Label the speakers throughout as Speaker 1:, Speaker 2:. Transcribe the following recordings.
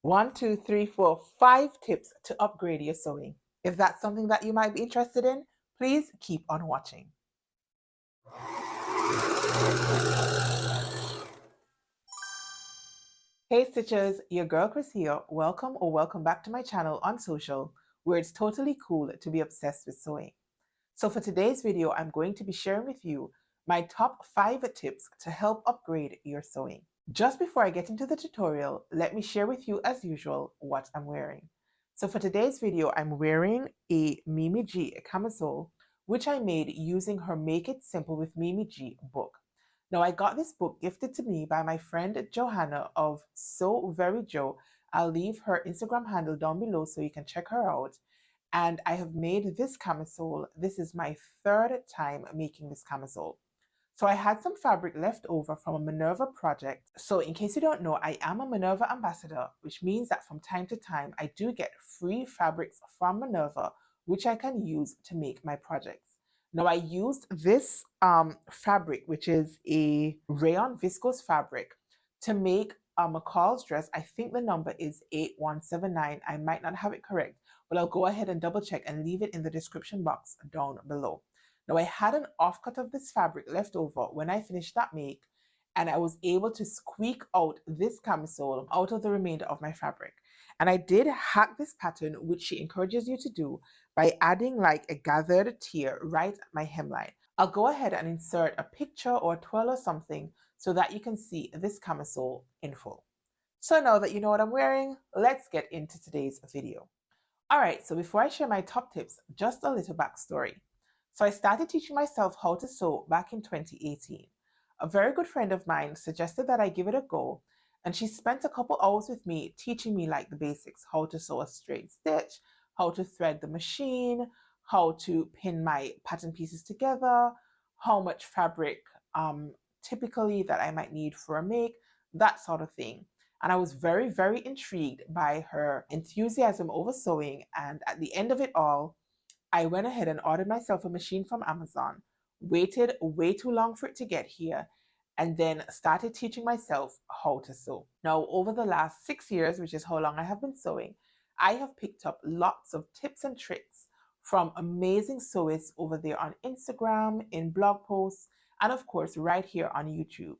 Speaker 1: One, two, three, four, 5 tips to upgrade your sewing. If that's something that you might be interested in, please keep on watching. Hey Stitchers, your girl Kris here. Welcome or welcome back to my channel on social, where it's totally cool to be obsessed with sewing. So for today's video, I'm going to be sharing with you my top 5 tips to help upgrade your sewing. Just before I get into the tutorial, let me share with you as usual what I'm wearing. So for today's video, I'm wearing a Mimi G camisole, which I made using her Make It Simple with Mimi G book. Now I got this book gifted to me by my friend Johanna of So Very Jo. I'll leave her Instagram handle down below so you can check her out. And I have made this camisole. This is my 3rd time making this camisole. So I had some fabric left over from a Minerva project. So in case you don't know, I am a Minerva ambassador, which means that from time to time, I do get free fabrics from Minerva, which I can use to make my projects. Now I used this fabric, which is a rayon viscose fabric, to make McCall's dress. I think the number is 8179. I might not have it correct, but I'll go ahead and double check and leave it in the description box down below. Now I had an offcut of this fabric left over when I finished that make, and I was able to squeak out this camisole out of the remainder of my fabric. And I did hack this pattern, which she encourages you to do, by adding like a gathered tier right at my hemline. I'll go ahead and insert a picture or a twirl or something so that you can see this camisole in full. So now that you know what I'm wearing, let's get into today's video. Alright, so before I share my top tips, just a little backstory. So I started teaching myself how to sew back in 2018. A very good friend of mine suggested that I give it a go, and she spent a couple hours with me teaching me like the basics, how to sew a straight stitch, how to thread the machine, how to pin my pattern pieces together, how much fabric typically that I might need for a make, that sort of thing. And I was very, very intrigued by her enthusiasm over sewing. And at the end of it all, I went ahead and ordered myself a machine from Amazon, waited way too long for it to get here, and then started teaching myself how to sew. Now, over the last 6 years, which is how long I have been sewing, I have picked up lots of tips and tricks from amazing sewists over there on Instagram, in blog posts, and of course, right here on YouTube.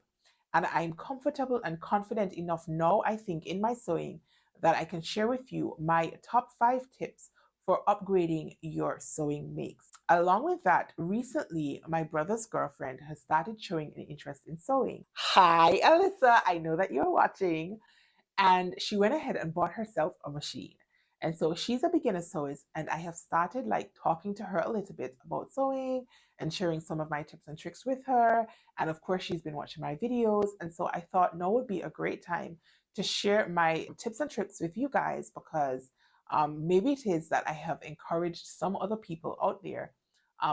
Speaker 1: And I'm comfortable and confident enough now, I think, in my sewing that I can share with you my top 5 tips for upgrading your sewing makes. Along with that, recently my brother's girlfriend has started showing an interest in sewing. Hi, Alyssa, I know that you're watching. And she went ahead and bought herself a machine. And so she's a beginner sewist, and I have started like talking to her a little bit about sewing and sharing some of my tips and tricks with her. And of course, she's been watching my videos. And so I thought now would be a great time to share my tips and tricks with you guys, because maybe it is that I have encouraged some other people out there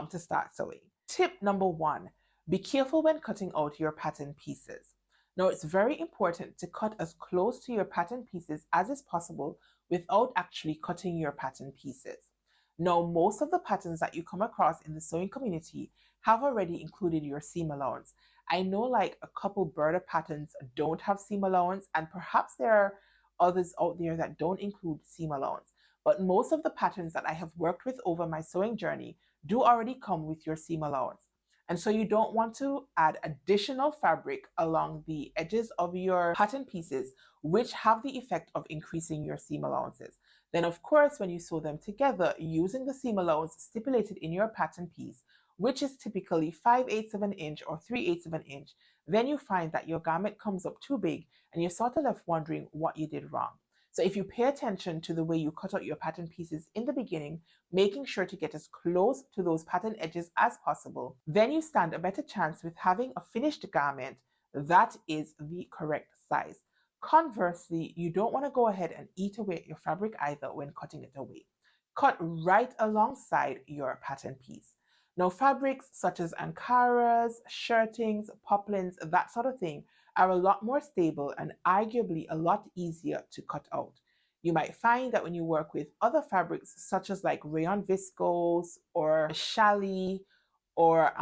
Speaker 1: to start sewing. Tip number 1, be careful when cutting out your pattern pieces. Now, it's very important to cut as close to your pattern pieces as is possible without actually cutting your pattern pieces. Now, most of the patterns that you come across in the sewing community have already included your seam allowance. I know like a couple Burda patterns don't have seam allowance, and perhaps there are others out there that don't include seam allowance. But most of the patterns that I have worked with over my sewing journey do already come with your seam allowance. And so you don't want to add additional fabric along the edges of your pattern pieces, which have the effect of increasing your seam allowances. Then of course, when you sew them together using the seam allowance stipulated in your pattern piece, which is typically 5/8 of an inch or 3/8 of an inch, then you find that your garment comes up too big and you're sort of left wondering what you did wrong. So if you pay attention to the way you cut out your pattern pieces in the beginning, making sure to get as close to those pattern edges as possible, then you stand a better chance with having a finished garment that is the correct size. Conversely, you don't want to go ahead and eat away at your fabric either when cutting it away. Cut right alongside your pattern piece. Now, fabrics such as Ankaras, shirtings, poplins, that sort of thing are a lot more stable and arguably a lot easier to cut out. You might find that when you work with other fabrics such as like rayon viscose or challis or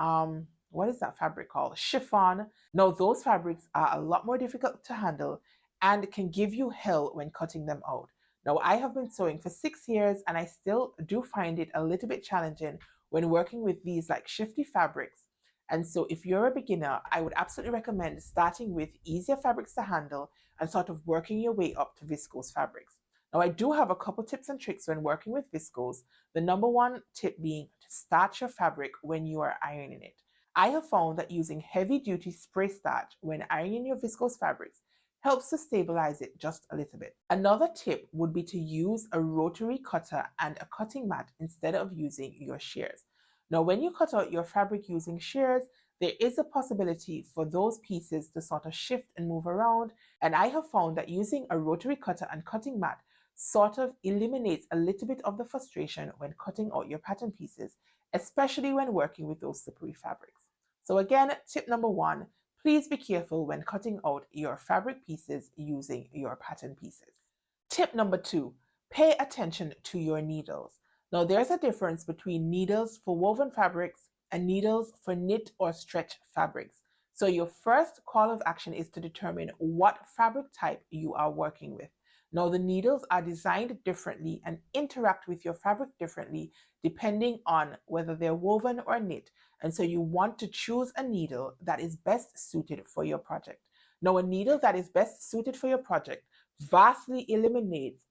Speaker 1: what is that fabric called? Chiffon. Now those fabrics are a lot more difficult to handle, and can give you hell when cutting them out. Now, I have been sewing for 6 years and I still do find it a little bit challenging when working with these like shifty fabrics. And so if you're a beginner, I would absolutely recommend starting with easier fabrics to handle and sort of working your way up to viscose fabrics. Now, I do have a couple tips and tricks when working with viscose. The number one tip being to starch your fabric when you are ironing it. I have found that using heavy duty spray starch when ironing your viscose fabrics helps to stabilize it just a little bit. Another tip would be to use a rotary cutter and a cutting mat instead of using your shears. Now, when you cut out your fabric using shears, there is a possibility for those pieces to sort of shift and move around. And I have found that using a rotary cutter and cutting mat sort of eliminates a little bit of the frustration when cutting out your pattern pieces, especially when working with those slippery fabrics. So again, tip number one, please be careful when cutting out your fabric pieces using your pattern pieces. Tip number two, pay attention to your needles. Now, there's a difference between needles for woven fabrics and needles for knit or stretch fabrics. So your first call of action is to determine what fabric type you are working with. Now, the needles are designed differently and interact with your fabric differently depending on whether they're woven or knit. And so you want to choose a needle that is best suited for your project. Now, a needle that is best suited for your project vastly eliminates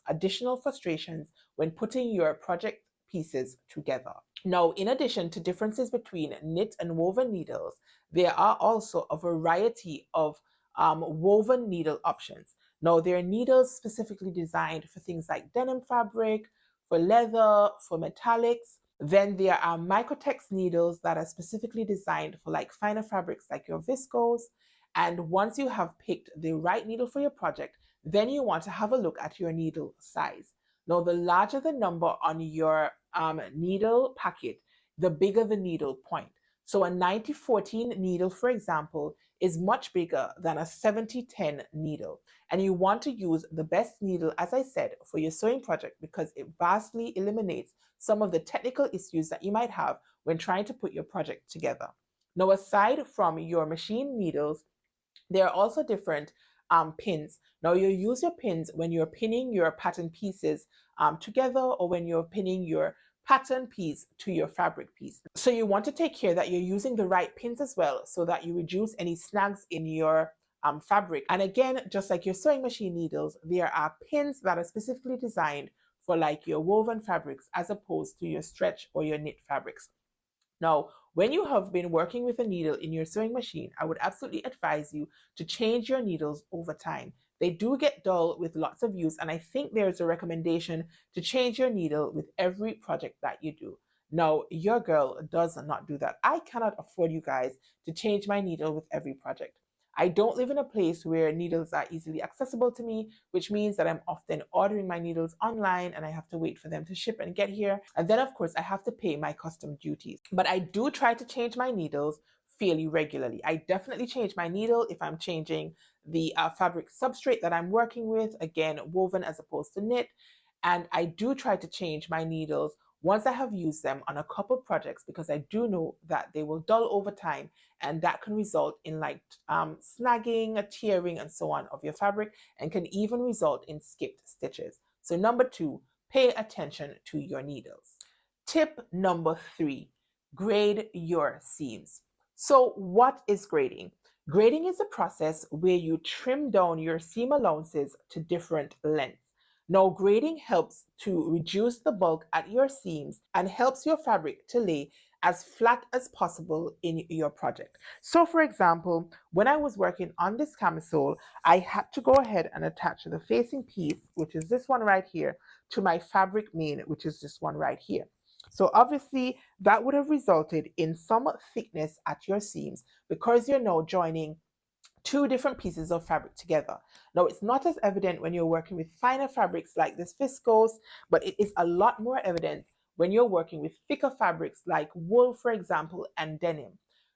Speaker 1: additional frustrations when putting your project pieces together. Now, in addition to differences between knit and woven needles, there are also a variety of woven needle options. Now, there are needles specifically designed for things like denim fabric, for leather, for metallics. Then there are microtex needles that are specifically designed for like finer fabrics like your viscose. And once you have picked the right needle for your project, then you want to have a look at your needle size. Now, the larger the number on your needle packet, the bigger the needle point. So a 90-14 needle, for example, is much bigger than a 70-10 needle. And you want to use the best needle, as I said, for your sewing project because it vastly eliminates some of the technical issues that you might have when trying to put your project together. Now, aside from your machine needles, there are also different pins. Now, you use your pins when you're pinning your pattern pieces together or when you're pinning your pattern piece to your fabric piece. So you want to take care that you're using the right pins as well so that you reduce any snags in your fabric. And again, just like your sewing machine needles, there are pins that are specifically designed for like your woven fabrics as opposed to your stretch or your knit fabrics. Now, when you have been working with a needle in your sewing machine, I would absolutely advise you to change your needles over time. They do get dull with lots of use, and I think there's a recommendation to change your needle with every project that you do. Now, your girl does not do that. I cannot afford, you guys, to change my needle with every project. I don't live in a place where needles are easily accessible to me, which means that I'm often ordering my needles online and I have to wait for them to ship and get here. And then, of course, I have to pay my custom duties. But I do try to change my needles fairly regularly. I definitely change my needle if I'm changing the fabric substrate that I'm working with, again, woven as opposed to knit. And I do try to change my needles once I have used them on a couple projects because I do know that they will dull over time and that can result in like snagging, tearing, and so on of your fabric and can even result in skipped stitches. So number two, pay attention to your needles. Tip number three, grade your seams. So what is grading? Grading is a process where you trim down your seam allowances to different lengths. Now, grading helps to reduce the bulk at your seams and helps your fabric to lay as flat as possible in your project. So for example, when I was working on this camisole, I had to go ahead and attach the facing piece, which is this one right here, to my fabric main, which is this one right here. So obviously that would have resulted in some thickness at your seams because you're now joining two different pieces of fabric together. Now, it's not as evident when you're working with finer fabrics like this viscose, but it is a lot more evident when you're working with thicker fabrics like wool, for example, and denim.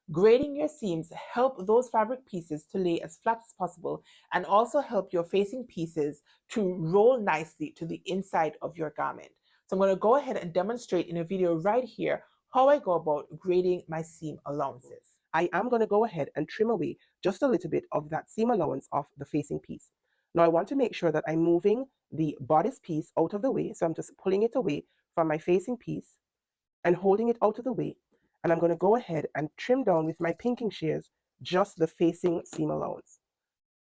Speaker 1: Grading your seams help those fabric pieces to lay as flat as possible and also help your facing pieces to roll nicely to the inside of your garment. So I'm going to go ahead and demonstrate in a video right here how I go about grading my seam allowances. I am going to go ahead and trim away just a little bit of that seam allowance of the facing piece.
Speaker 2: Now I want to make sure that I'm moving the bodice piece out of the way. So I'm just pulling it away from my facing piece and holding it out of the way. And I'm going to go ahead and trim down with my pinking shears just the facing seam allowance.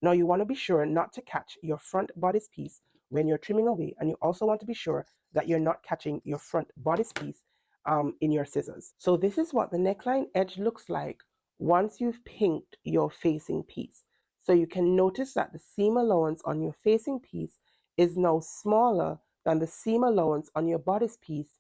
Speaker 2: Now you want to be sure not to catch your front bodice piece when you're trimming away, and you also want to be sure that you're not catching your front bodice piece in your scissors. So this is what the neckline edge looks like once you've pinked your facing piece. So you can notice that the seam allowance on your facing piece is now smaller than the seam allowance on your bodice piece,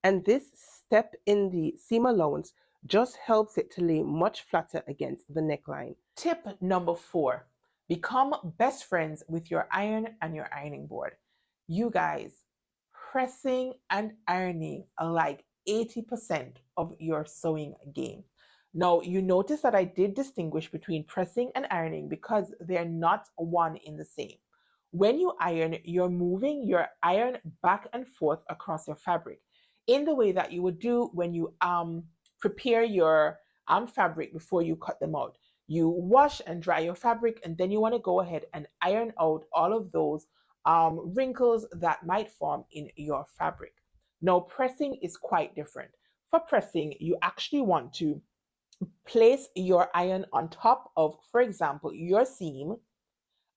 Speaker 2: and this step in the seam allowance just helps it to lay much flatter against the neckline.
Speaker 1: Tip number 4, become best friends with your iron and your ironing board. You guys, pressing and ironing are like 80% of your sewing game. Now, you notice that I did distinguish between pressing and ironing because they're not one in the same. When you iron, you're moving your iron back and forth across your fabric in the way that you would do when you prepare your fabric before you cut them out. You wash and dry your fabric, and then you want to go ahead and iron out all of those wrinkles that might form in your fabric. Now, pressing is quite different. For pressing, you actually want to place your iron on top of, for example, your seam,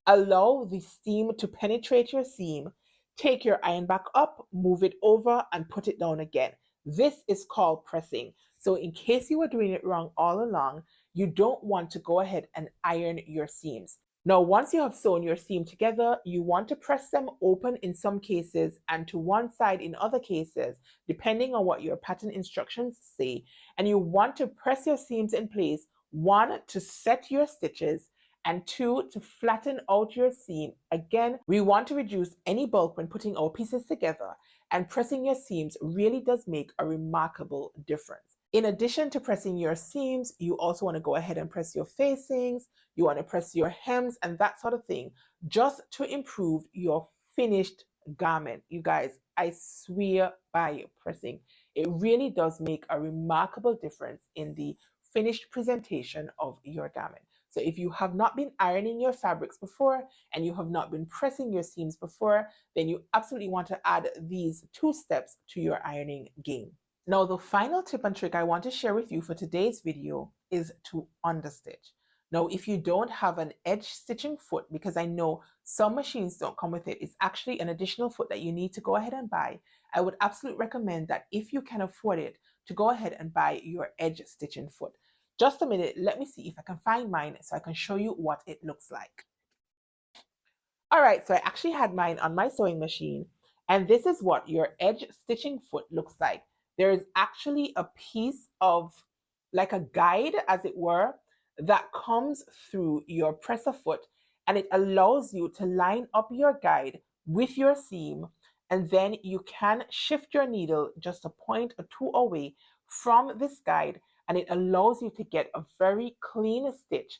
Speaker 1: allow the steam to penetrate your seam, take your iron back up, move it over, and put it down again. This is called pressing. So in case you were doing it wrong all along, you don't want to go ahead and iron your seams. Now, once you have sewn your seam together, you want to press them open in some cases and to one side in other cases, depending on what your pattern instructions say. And you want to press your seams in place, 1, to set your stitches, and 2, to flatten out your seam. Again, we want to reduce any bulk when putting our pieces together, and pressing your seams really does make a remarkable difference. In addition to pressing your seams, you also want to go ahead and press your facings, you want to press your hems and that sort of thing, just to improve your finished garment. You guys, I swear by pressing, it really does make a remarkable difference in the finished presentation of your garment. So if you have not been ironing your fabrics before and you have not been pressing your seams before, then you absolutely want to add these 2 steps to your ironing game. Now, the final tip and trick I want to share with you for today's video is to understitch. Now, if you don't have an edge stitching foot, because I know some machines don't come with it, it's actually an additional foot that you need to go ahead and buy. I would absolutely recommend that if you can afford it, to go ahead and buy your edge stitching foot. Just a minute, let me see if I can find mine so I can show you what it looks like. All right, so I actually had mine on my sewing machine, and this is what your edge stitching foot looks like. There is actually a piece of, like a guide, as it were, that comes through your presser foot, and it allows you to line up your guide with your seam, and then you can shift your needle just a point or 2 away from this guide, and it allows you to get a very clean stitch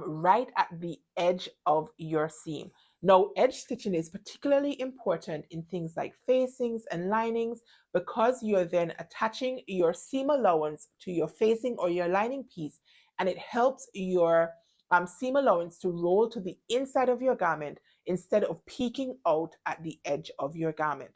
Speaker 1: right at the edge of your seam. Now, edge stitching is particularly important in things like facings and linings because you're then attaching your seam allowance to your facing or your lining piece, and it helps your seam allowance to roll to the inside of your garment instead of peeking out at the edge of your garment.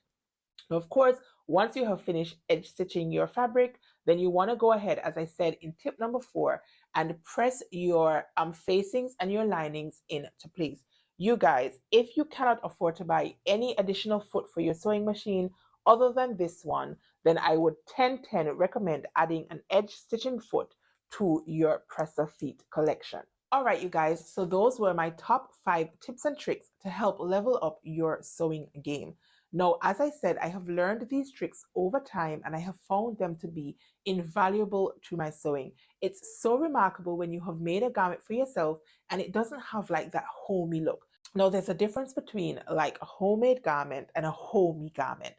Speaker 1: Now, of course, once you have finished edge stitching your fabric, then you want to go ahead, as I said in tip number 4, and press your facings and your linings into place. You guys, if you cannot afford to buy any additional foot for your sewing machine other than this one, then I would 10/10 recommend adding an edge stitching foot to your presser feet collection. All right, you guys, so those were my top 5 tips and tricks to help level up your sewing game. Now, as I said, I have learned these tricks over time and I have found them to be invaluable to my sewing. It's so remarkable when you have made a garment for yourself and it doesn't have like that homey look. Now, there's a difference between like a homemade garment and a homey garment.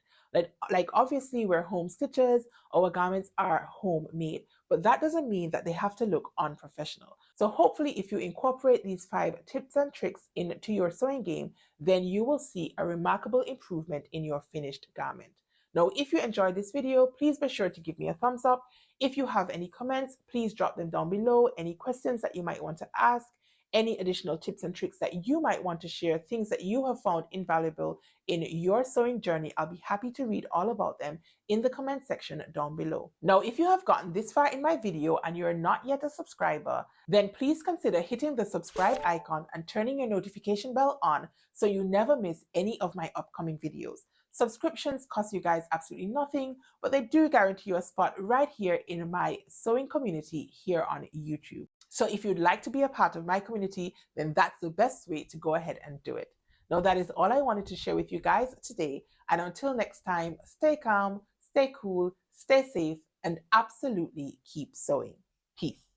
Speaker 1: Like obviously we're home stitches, our garments are homemade, but that doesn't mean that they have to look unprofessional. So hopefully if you incorporate these 5 tips and tricks into your sewing game, then you will see a remarkable improvement in your finished garment. Now, if you enjoyed this video, please be sure to give me a thumbs up. If you have any comments, please drop them down below. Any questions that you might want to ask, any additional tips and tricks that you might want to share, things that you have found invaluable in your sewing journey, I'll be happy to read all about them in the comment section down below. Now, if you have gotten this far in my video and you're not yet a subscriber, then please consider hitting the subscribe icon and turning your notification bell on so you never miss any of my upcoming videos. Subscriptions cost you guys absolutely nothing, but they do guarantee you a spot right here in my sewing community here on YouTube. So if you'd like to be a part of my community, then that's the best way to go ahead and do it. Now, that is all I wanted to share with you guys today. And until next time, stay calm, stay cool, stay safe, and absolutely keep sewing. Peace.